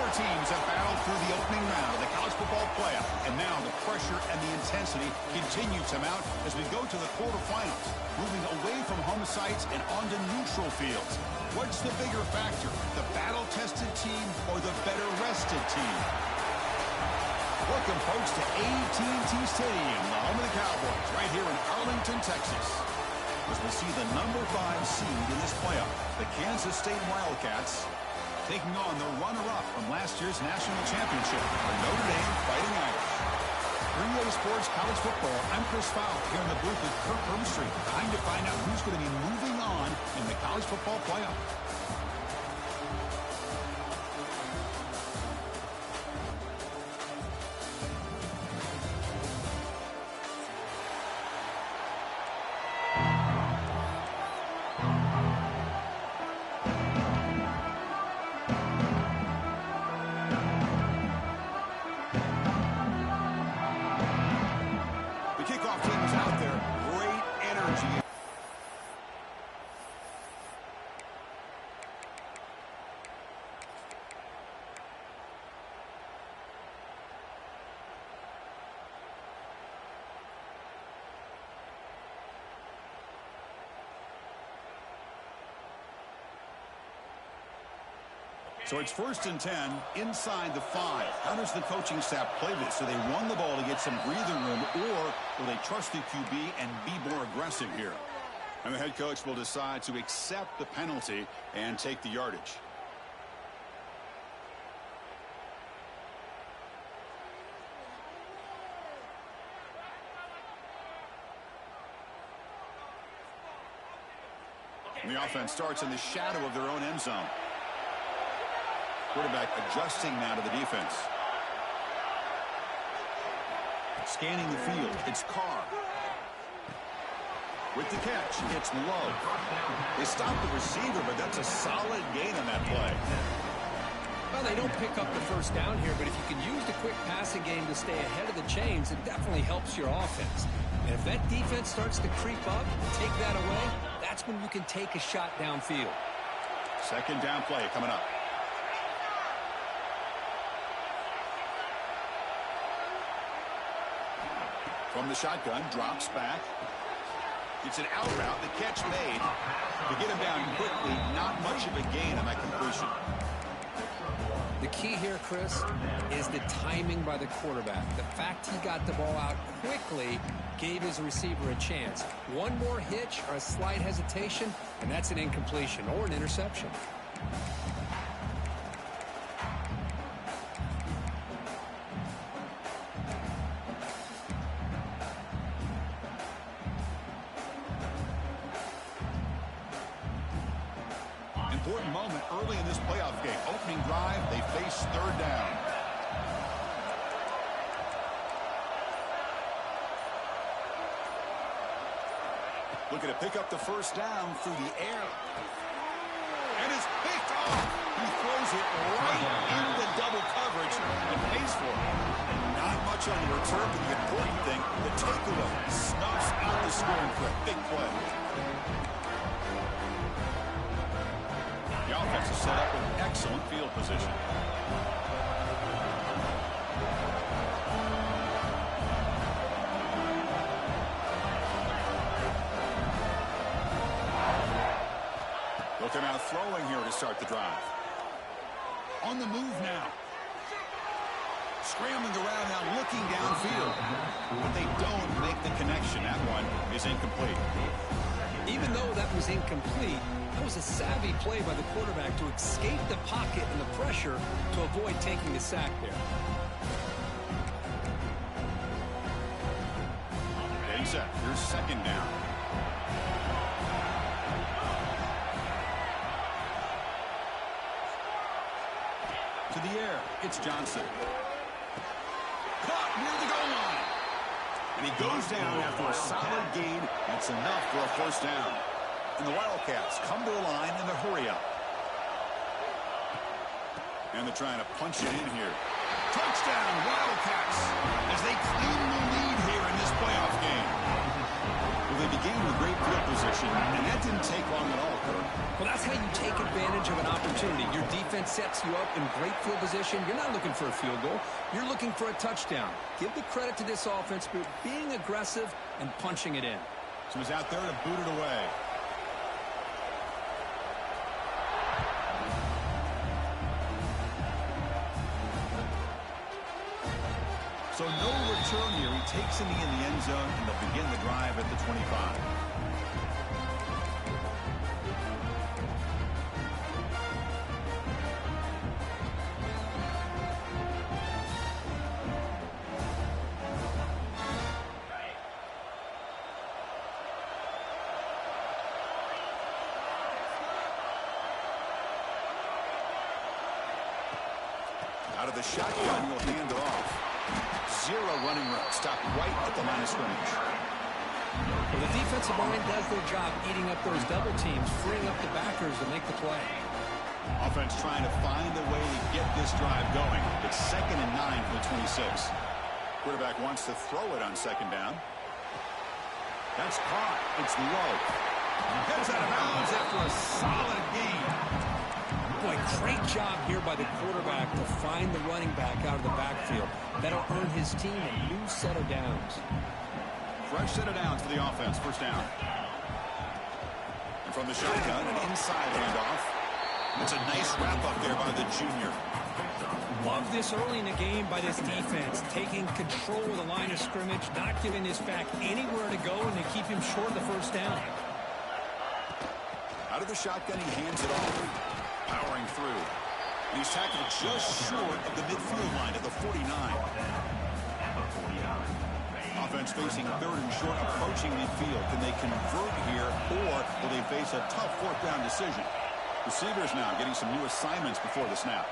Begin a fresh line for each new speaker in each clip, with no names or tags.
Four teams have battled through the opening round of the college football playoff, and now the pressure and the intensity continue to mount as we go to the quarterfinals, moving away from home sites and onto neutral fields. What's the bigger factor, the battle-tested team or the better-rested team? Welcome, folks, to AT&T Stadium, the home of the Cowboys, right here in Arlington, Texas. As we see the number 5 seed in this playoff, the Kansas State Wildcats, taking on the runner-up from last year's national championship, the Notre Dame Fighting Irish. For EA Sports College Football, I'm Chris Fowler here in the booth with Kirk Herbstreit. Time to find out who's going to be moving on in the college football playoff. So it's 1st and 10 inside the 5. How does the coaching staff play this? Do they run the ball to get some breathing room, or will they trust the QB and be more aggressive here? And the head coach will decide to accept the penalty and take the yardage. And the offense starts in the shadow of their own end zone. Quarterback adjusting now to the defense. Scanning the field, it's Carr. With the catch, it's low. They stop the receiver, but that's a solid gain on that play.
Well, they don't pick up the first down here, but if you can use the quick passing game to stay ahead of the chains, it definitely helps your offense. And if that defense starts to creep up and take that away, that's when you can take a shot downfield.
Second down play coming up. From the shotgun, drops back. It's an out route, the catch made. To get him down quickly, not much of a gain on that completion.
The key here, Chris, is the timing by the quarterback. The fact he got the ball out quickly gave his receiver a chance. One more hitch or a slight hesitation, and that's an incompletion or an interception.
Important moment early in this playoff game. Opening drive, they face 3rd down. Looking to pick up the first down through the air. And it's picked off. He throws it right into double coverage and pays for it. Not much on the return, but the important thing, the takeaway snuffs out the scoring threat. Big play. The offense is set up with excellent field position. They'll come out throwing here to start the drive. On the move now. Scrambling around now, looking downfield. But they don't make the connection. That one is incomplete.
Even though that was incomplete, that was a savvy play by the quarterback to escape the pocket and the pressure to avoid taking the sack there.
Getting set. Here's 2nd down. To the air. It's Johnson. Caught near the goal line. And he goes down after a solid gain. That's enough for a 1st down. And the Wildcats come to the line in the hurry-up. And they're trying to punch it in here. Touchdown, Wildcats, as they claim the lead here in this playoff game. Well, they began with great field position, and that didn't take long at all, Kirk.
Well, that's how you take advantage of an opportunity. Your defense sets you up in great field position. You're not looking for a field goal. You're looking for a touchdown. Give the credit to this offense for being aggressive and punching it in.
So he's out there to boot it away. So no return here. He takes the knee in the end zone, and they'll begin the drive at the 25. Out of the shotgun, he'll hand it off. Zero running room. Stopped right at the line of scrimmage.
Well, the defensive line does their job eating up those double teams, freeing up the backers to make the play.
Offense trying to find a way to get this drive going. It's 2nd and 9 for the 26. Quarterback wants to throw it on 2nd down. That's caught. It's low. Heads out of bounds after a solid gain.
Boy, great job here by the quarterback to find the running back out of the backfield. That'll earn his team a new set of downs.
Fresh set of downs for the offense. First down. And from the shotgun, an inside handoff. It's a nice wrap-up there by the junior.
Love this early in the game by this defense, taking control of the line of scrimmage, not giving this back anywhere to go, and to keep him short of the first down.
Out of the shotgun, he hands it off. Powering through. And he's tackled just short of the midfield line at the 49. Offense facing 3rd and short, approaching midfield. Can they convert here, or will they face a tough 4th down decision? Receivers now getting some new assignments before the snap.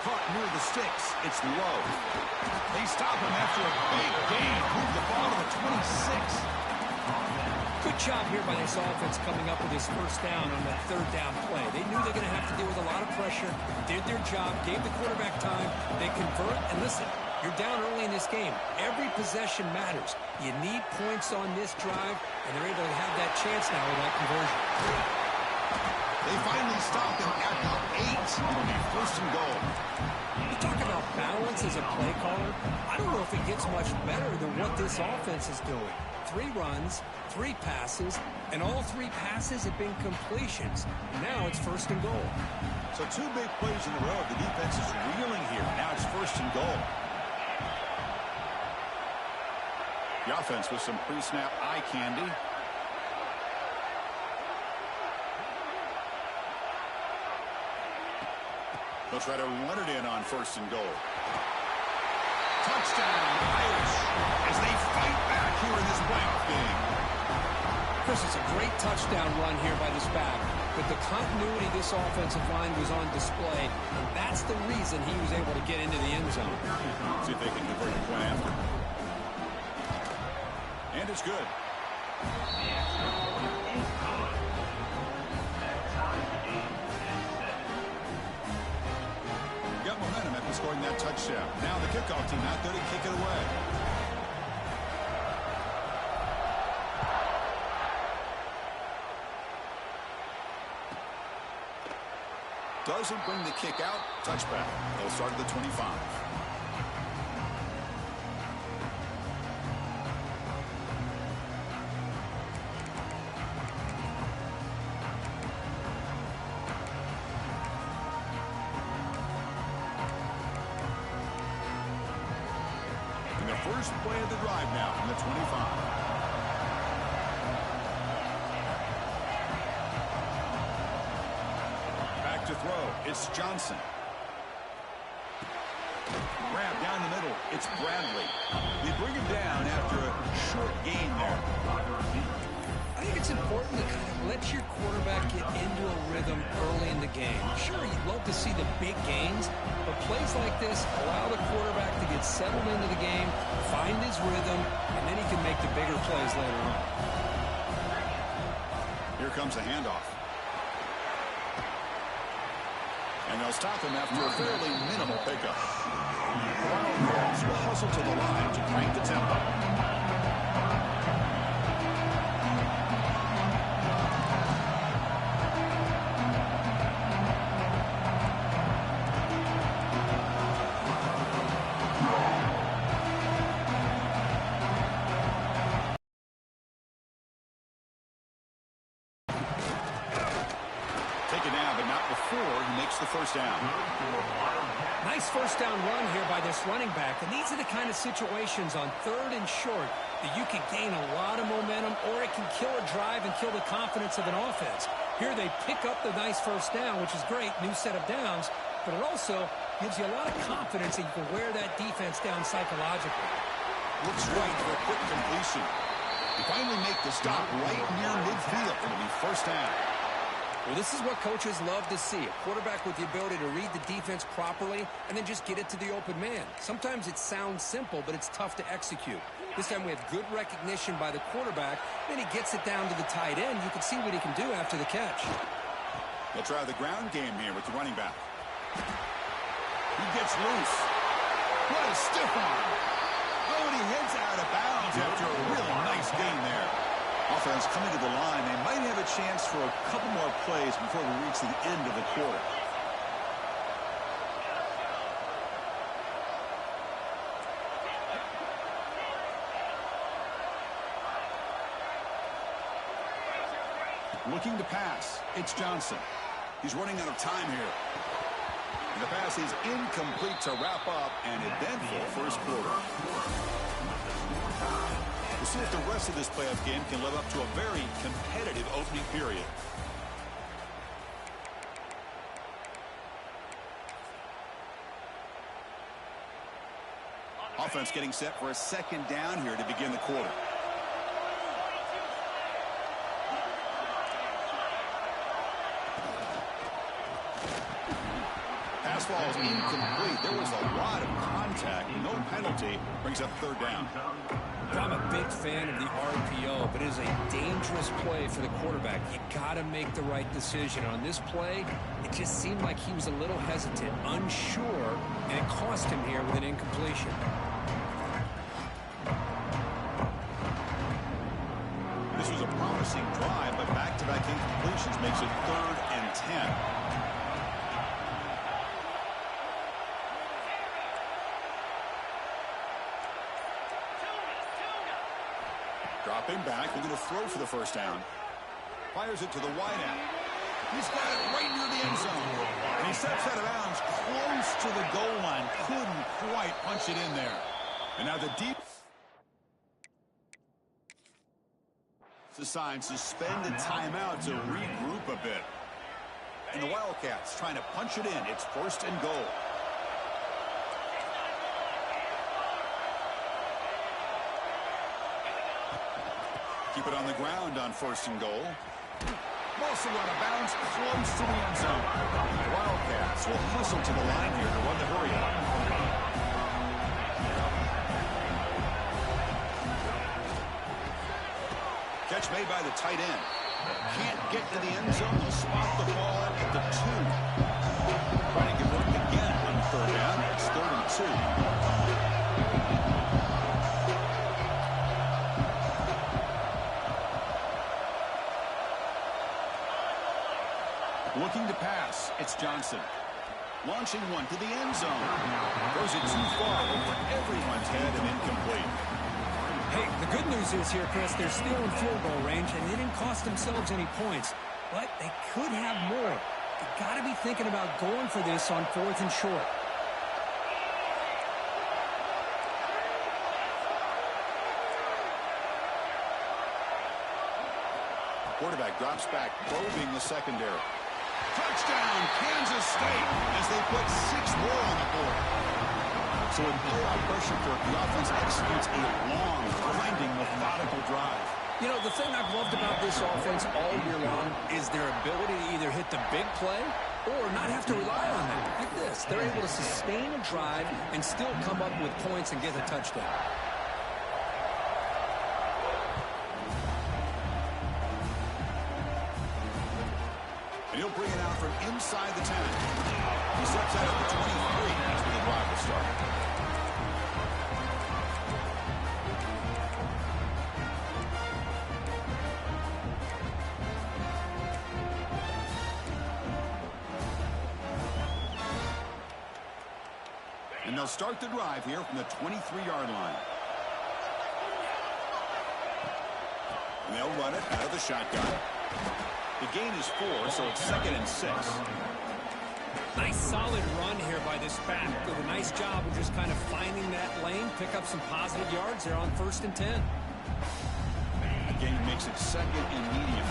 Caught near the sticks. It's low. They stop him after a big gain. Move the ball to the 26.
Good job here by this offense coming up with his first down on that 3rd down play. They knew they were going to have to deal with a lot of pressure, did their job, gave the quarterback time. They convert, and listen, you're down early in this game. Every possession matters. You need points on this drive, and they're able to have that chance now with that conversion.
They finally stop him at the 8. It'll be 1st and goal.
You talk about balance as a play caller. I don't know if it gets much better than what this offense is doing. 3 runs, 3 passes, and all 3 passes have been completions. Now it's 1st and goal.
So 2 big plays in a row. The defense is reeling here. Now it's 1st and goal. The offense with some pre-snap eye candy. They'll try to run it in on 1st and goal. Touchdown, Irish, as they fight back here in this playoff game.
Chris, it's a great touchdown run here by this back, but the continuity of this offensive line was on display, and that's the reason he was able to get into the end zone.
See if they can convert the point after. And it's good. Got momentum after scoring that touchdown. Now the kickoff team out there to kick it away. Doesn't bring the kick out. Touchback. They'll start at the 25. And the first play of the drive now from the 25. To throw, it's Johnson. Grab down the middle, it's Bradley. They bring him down after a short gain there.
I think it's important to kind of let your quarterback get into a rhythm early in the game. Sure, you'd love to see the big gains, but plays like this allow the quarterback to get settled into the game, find his rhythm, and then he can make the bigger plays later on.
Here comes the handoff. And they'll stop him after a fairly minimal pickup. Wildcats will hustle to the line to crank the tempo. first down.
Nice first down run here by this running back. And these are the kind of situations on 3rd and short that you can gain a lot of momentum, or it can kill a drive and kill the confidence of an offense. Here they pick up the nice first down, which is great, new set of downs, but it also gives you a lot of confidence that you can wear that defense down psychologically.
Looks right for a quick completion. They finally make the stop right near midfield. It'll be first down.
Well, this is what coaches love to see. A quarterback with the ability to read the defense properly and then just get it to the open man. Sometimes it sounds simple, but it's tough to execute. This time we have good recognition by the quarterback. Then he gets it down to the tight end. You can see what he can do after the catch.
They'll try the ground game here with the running back. He gets loose. What a stiff arm. Oh, and he heads out of bounds after a really nice gain there. Offense coming to the line. They might have a chance for a couple more plays before we reach the end of the quarter. Looking to pass. It's Johnson. He's running out of time here. And the pass is incomplete to wrap up an eventful first quarter. We'll see if the rest of this playoff game can live up to a very competitive opening period. Offense getting set for a second down here to begin the quarter. Pass ball is incomplete. There was a lot of contact. No penalty. Brings up third down.
I'm a big fan of the RPO, but it is a dangerous play for the quarterback. You got to make the right decision. On this play, it just seemed like he was a little hesitant, unsure, and it cost him here with an incompletion.
This was a promising drive, but back-to-back incompletions makes it 3rd and 10. Dropping back, looking to throw for the first down. Fires it to the wideout. He's got it right near the end zone. And he steps out of bounds close to the goal line. Couldn't quite punch it in there. And now the deep... Assigned suspended timeout to regroup a bit. And the Wildcats trying to punch it in. It's 1st and goal. Keep it on the ground on 1st and goal. Also out of bounds, close to the end zone. The Wildcats will hustle to the line here to run the hurry up. Catch made by the tight end. Can't get to the end zone. They'll spot the ball at the 2. Trying to get work again on 3rd down. It's 3rd and 2. Looking to pass, it's Johnson. Launching one to the end zone. Throws it too far over everyone's head and incomplete.
Hey, the good news is here, Chris, they're still in field goal range, and they didn't cost themselves any points. But they could have more. They've got to be thinking about going for this on 4th and short.
Quarterback drops back, probing the secondary. Touchdown, Kansas State, as they put 6 more on the board. So in playoff pressure, the offense executes a long, grinding, methodical drive.
You know, the thing I've loved about this offense all year long is their ability to either hit the big play or not have to rely on them. Like this, they're able to sustain a drive and still come up with points and get a touchdown.
And he'll bring it out from inside the 10. He steps out at the 23. That's where the drive will start. And they'll start the drive here from the 23-yard line. And they'll run it out of the shotgun. The gain is 4, so it's 2nd and 6.
Nice solid run here by this back. Did a nice job of just kind of finding that lane, pick up some positive yards there on 1st and 10.
The game makes it 2nd and medium.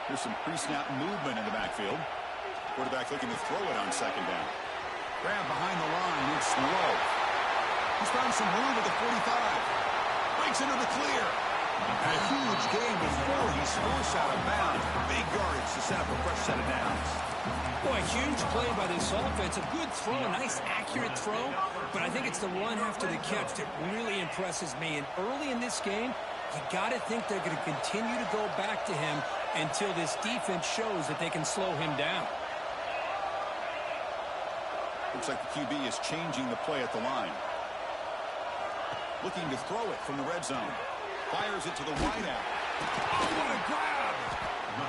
Here's some pre-snap movement in the backfield. Quarterback looking to throw it on 2nd down. Grab behind the line, it's slow. He's found some room at the 45. Breaks into the clear. A huge gain before he's forced out of bounds. Big yardage to set up a fresh set of downs.
Boy, a huge play by this offense. A good throw, a nice accurate throw. But I think it's the run after the catch that really impresses me. And early in this game, you got to think they're going to continue to go back to him until this defense shows that they can slow him down.
Looks like the QB is changing the play at the line. Looking to throw it from the red zone. Fires it to the wideout. Oh, what a grab!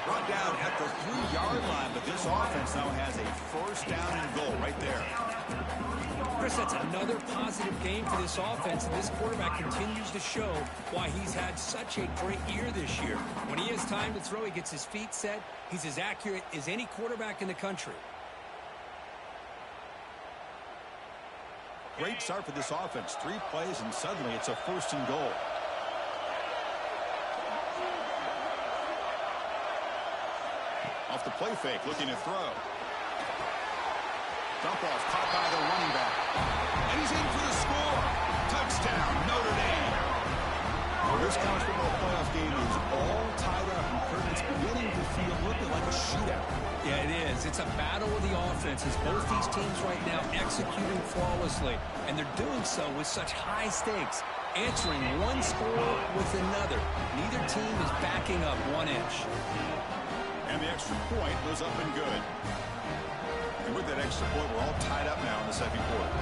Brought down at the 3-yard line, but this offense now has a 1st down and goal right there.
Chris, that's another positive game for this offense, and this quarterback continues to show why he's had such a great year this year. When he has time to throw, he gets his feet set. He's as accurate as any quarterback in the country.
Great start for this offense. 3 plays, and suddenly it's a 1st and goal. Off the play fake, looking to throw. Dump off, caught by the running back. And he's in for the score. Touchdown, Notre Dame. Well, this college football playoff game is all tied up, and Kurt, it's beginning to feel looking like a shootout.
Yeah, it is. It's a battle of the offenses. Both these teams right now executing flawlessly, and they're doing so with such high stakes, answering one score with another. Neither team is backing up 1 inch.
And the extra point was up and good. And with that extra point, we're all tied up now in the 2nd quarter.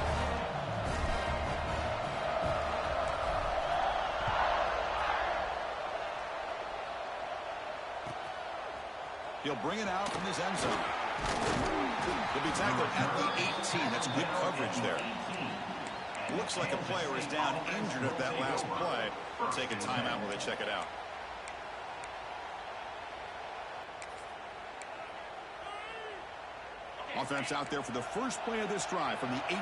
He'll bring it out from his end zone. He'll be tackled at the 18. That's good coverage there. Looks like a player is down injured at that last play. We'll take a timeout while they check it out. Offense out there for the first play of this drive from the 18.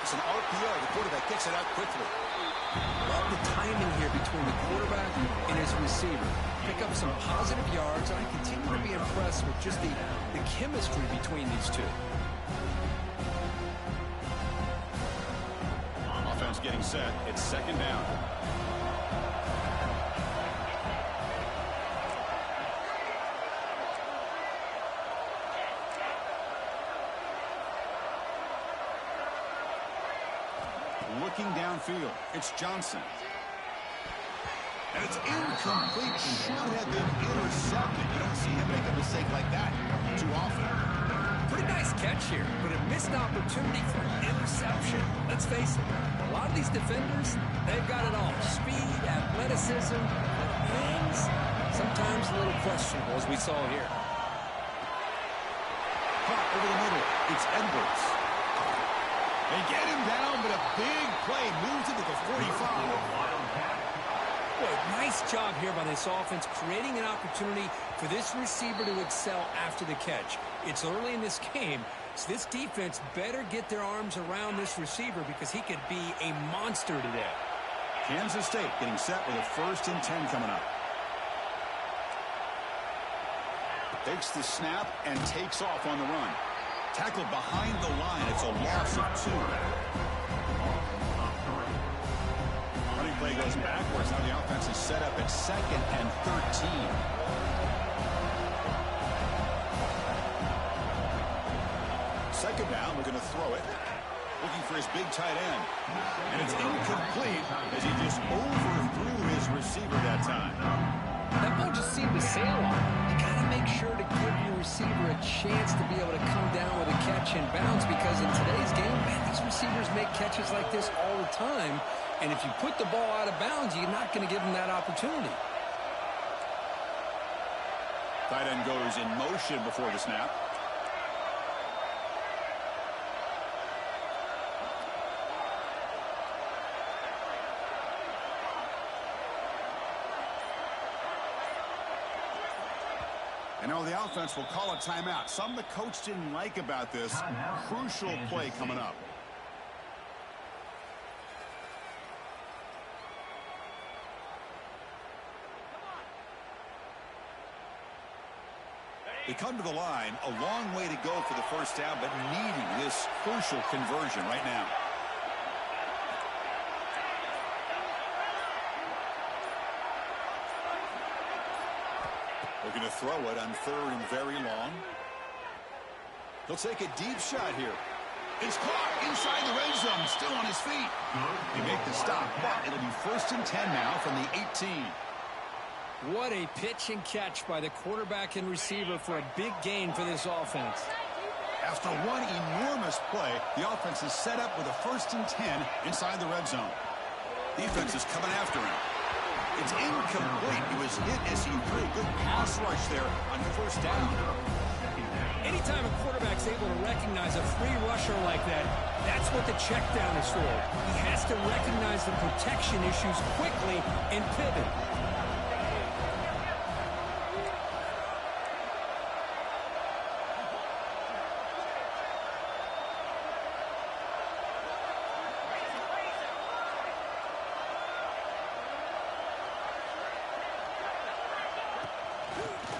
It's an RPO. The quarterback kicks it out quickly.
Love the timing here between the quarterback and his receiver. Pick up some positive yards, and I continue to be impressed with just the chemistry between these two.
Offense getting set. It's 2nd down. Looking downfield, it's Johnson. And it's incomplete. Should have been intercepted. You don't see him make a mistake like that too often.
Pretty nice catch here, but a missed opportunity for an interception. Let's face it, a lot of these defenders, they've got it all. Speed, athleticism, hands, sometimes a little questionable, as we saw here.
Caught over the middle. It's Edwards. They get him down, but a big play moves into the 45.
Boy, nice job here by this offense, creating an opportunity for this receiver to excel after the catch. It's early in this game, so this defense better get their arms around this receiver because he could be a monster today.
Kansas State getting set with a 1st and 10 coming up. Takes the snap and takes off on the run. Tackled behind the line. It's a loss of 2. Running play goes backwards. Now the offense is set up at 2nd and 13. Second down, we're going to throw it. Looking for his big tight end. And it's incomplete as he just overthrew his receiver that time.
That ball just seemed to sail on. You got to make sure to give your receiver a chance to be able to come down with a catch and bounce, because in today's game, man, these receivers make catches like this all the time. And if you put the ball out of bounds, you're not going to give them that opportunity.
Tight end goes in motion before the snap. And now the offense will call a timeout. Something the coach didn't like about this. Crucial play coming up. They come to the line, a long way to go for the first down, but needing this crucial conversion right now. They're going to throw it on 3rd and very long. He'll take a deep shot here. It's caught inside the red zone, still on his feet. They make the stop, but it'll be 1st and 10 now from the 18.
What a pitch and catch by the quarterback and receiver for a big gain for this offense.
After one enormous play, the offense is set up with a 1st and 10 inside the red zone. Defense is coming after him. It's incomplete. He was hit as he threw a good pass rush there on 1st down.
Anytime a quarterback's able to recognize a free rusher like that, that's what the check down is for. He has to recognize the protection issues quickly and pivot.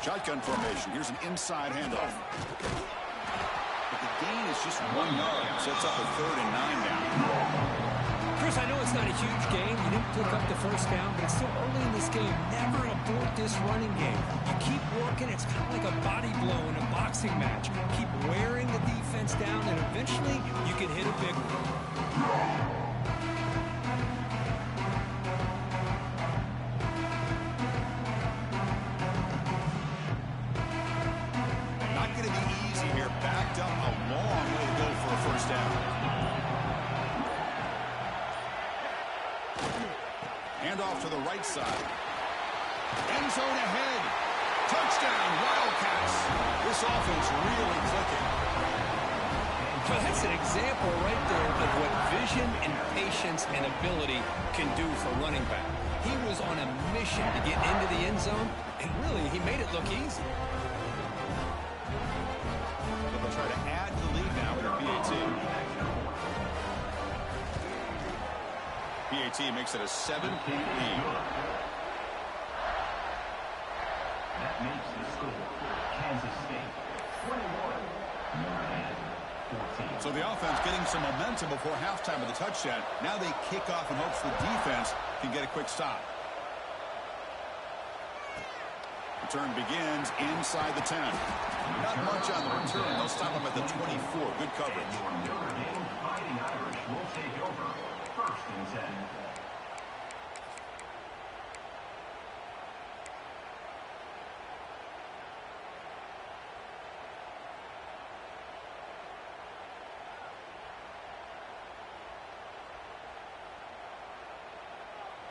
Shotgun formation. Here's an inside handoff. But the gain is just 1 yard. Sets up a 3rd and 9 now.
Chris, I know it's not a huge game. You didn't pick up the 1st down, but it's still early in this game. Never abort this running game. You keep working. It's kind of like a body blow in a boxing match. Keep wearing the defense down, and eventually you can hit a big one. Handoff to the right side. End zone ahead. Touchdown, Wildcats. This offense really clicking. So that's an example right there of what vision and patience and ability can do for running back. He was on a mission to get into the end zone, and really, he made it look easy.
They'll try to add to the lead now with a PAT. PAT makes it a 7-point lead.
That makes the score Kansas State 21, Madden 14.
So the offense getting some momentum before halftime with the touchdown. Now they kick off in hopes the defense can get a quick stop. Return begins inside the 10. Not much on the return. They'll stop him at the 24. Good coverage.
Notre Dame Fighting Irish will take over 1st and 10.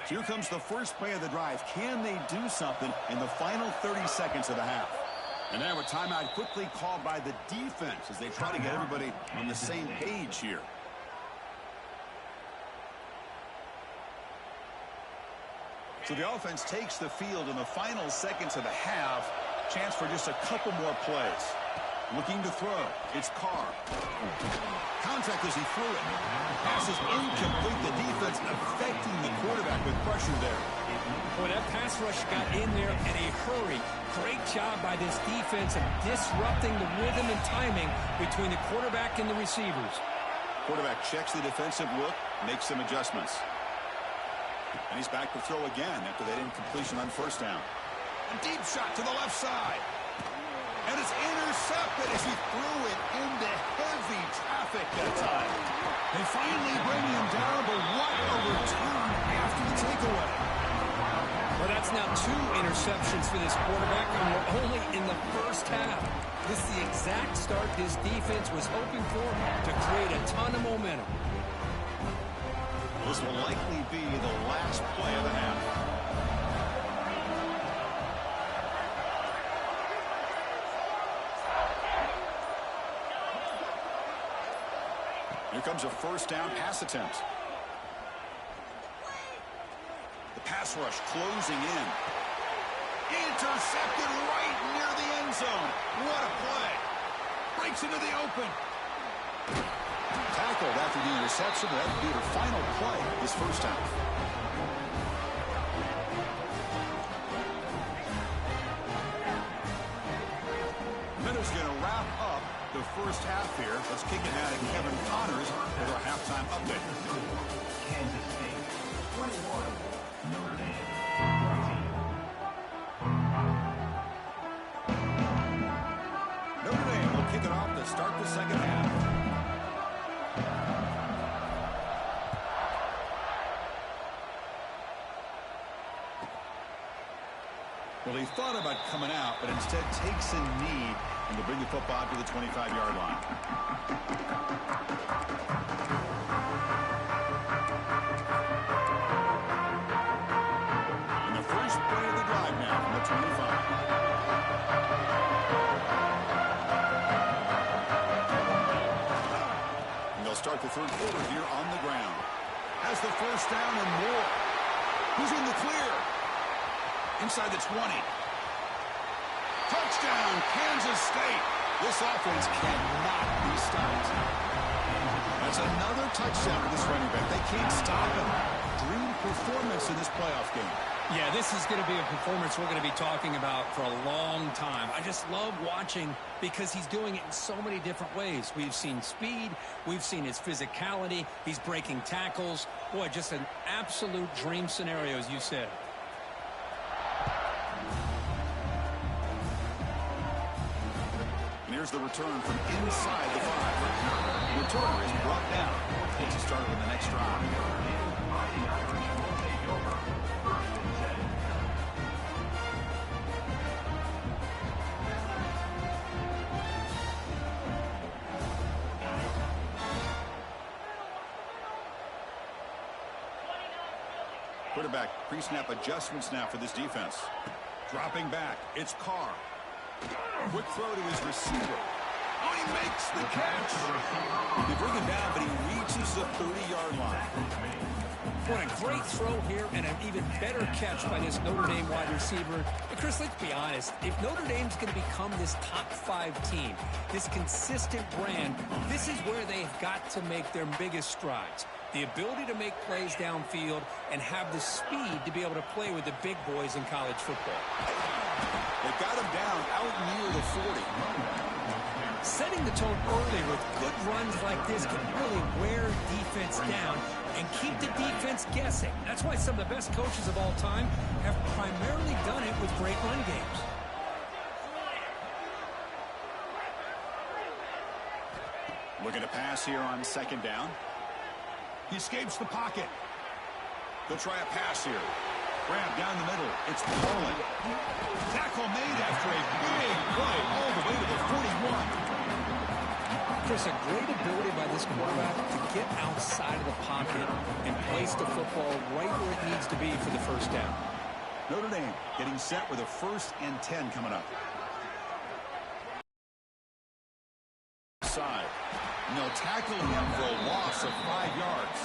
Here comes the first play of the drive. Can they do something in the final 30 seconds of the half? And now a timeout quickly called by the defense as they try to get everybody on the same page here. So the offense takes the field in the final seconds of the half. Chance for just a couple more plays. Looking to throw. It's Carr. Contact as he threw it. Pass is incomplete. The defense affecting the quarterback with pressure there.
Boy, that pass rush got in there in a hurry. Great job by this defense of disrupting the rhythm and timing between the quarterback and the receivers.
Quarterback checks the defensive look, makes some adjustments. And he's back to throw again after that incompletion on 1st down. A deep shot to the left side. And it's intercepted as he threw it into heavy traffic that time. They finally bring him down, but what a return after the takeaway.
Well, that's now 2 interceptions for this quarterback, and we're only in the 1st half. This is the exact start this defense was hoping for to create a ton of momentum.
This will likely be the last play of the half. Here comes a 1st down pass attempt. The pass rush closing in. Intercepted right near the end zone. What a play. Breaks into the open. Tackled after the interception. That would be the final play this first half. Minutes going to wrap up the first half here. Let's kick it now to Kevin Connors with our halftime update.
Kansas State 21, Notre Dame 13.
Notre Dame will kick it off to start the second half. Well, he thought about coming out, but instead takes a knee and will bring the football to the 25-yard line. And the first play of the drive now from the 25. And they'll start the third quarter here on the ground. Has the first down and more. Who's in the clear? Inside the 20. Touchdown, Kansas State. This offense cannot be stopped. That's another touchdown for this running back. They can't stop him. Dream performance in this playoff game.
Yeah, this is going to be a performance we're going to be talking about for a long time. I just love watching because he's doing it in so many different ways. We've seen speed. We've seen his physicality. He's breaking tackles. Boy, just an absolute dream scenario, as you said.
Here's the return from inside the 5. The returner is brought down. Gets us started with the next drive. Quarterback pre-snap adjustments now for this defense. Dropping back, it's Carr. Quick throw to his receiver. Oh, he makes the catch. They bring him down, but he reaches the 30-yard line.
What a great throw here and an even better catch by this Notre Dame wide receiver. And Chris, let's be honest. If Notre Dame's going to become this top 5 team, this consistent brand, this is where they've got to make their biggest strides. The ability to make plays downfield and have the speed to be able to play with the big boys in college football.
They got him down out near the 40.
Setting the tone early with good runs like this can really wear defense down and keep the defense guessing. That's why some of the best coaches of all time have primarily done it with great run games.
Looking to pass here on second down. He escapes the pocket. They'll try a pass here. Grab down the middle. It's Poland. Tackle made after a big play all the way to the 41.
Chris, a great ability by this quarterback to get outside of the pocket and place the football right where it needs to be for the first down.
Notre Dame getting set with a 1st and 10 coming up. Side. And they'll tackle him for a loss of 5 yards.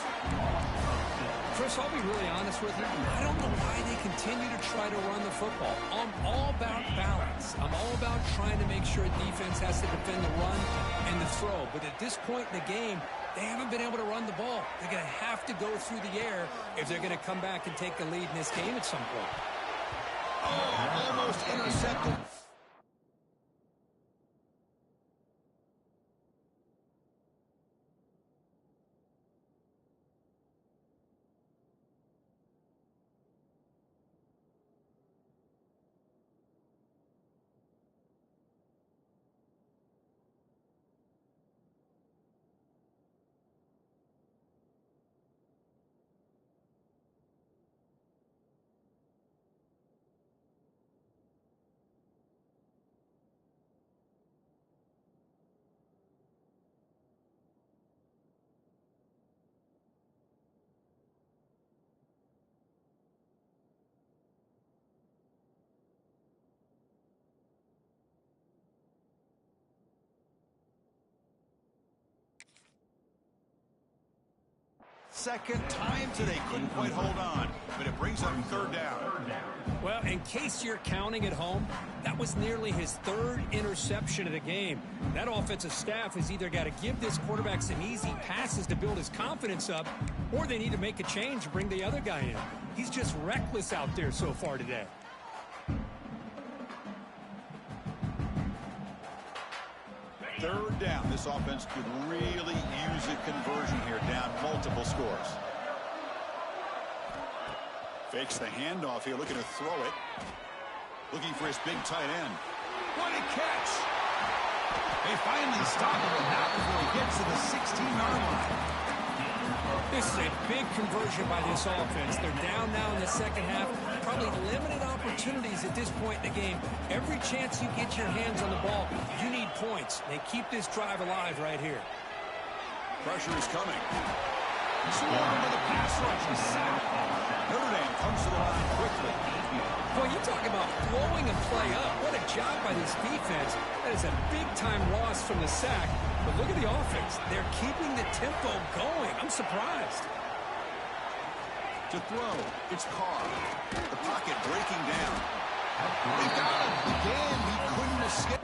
Chris, I'll be really honest with you. I don't know why they continue to try to run the football. I'm all about balance. I'm all about trying to make sure defense has to defend the run and the throw. But at this point in the game, they haven't been able to run the ball. They're going to have to go through the air if they're going to come back and take the lead in this game at some point.
Oh, almost intercepted. second time today. Couldn't quite hold on, but it brings up third down.
Well, in case you're counting at home, that was nearly his third interception of the game. That offensive staff has either got to give this quarterback some easy passes to build his confidence up, or they need to make a change and bring the other guy in. He's just reckless out there so far today.
Third down. This offense could really use a conversion here, down multiple scores. Fakes the handoff here, looking to throw it. Looking for his big tight end. What a catch! They finally stop him, and not before he gets to the 16-yard line.
This is a big conversion by this offense. They're down now in the second half. Probably limited opportunities at this point in the game. Every chance you get your hands on the ball, you need points. They keep this drive alive right here.
Pressure is coming. Swarmed with a pass rush. He's sacked. Notre Dame comes to the line quickly.
Boy, you talk about blowing a play up. What a job by this defense. That is a big-time loss from the sack. But look at the offense. They're keeping the tempo going. I'm surprised.
To throw, it's Carr. The pocket breaking down. They got him. Again, he couldn't escape.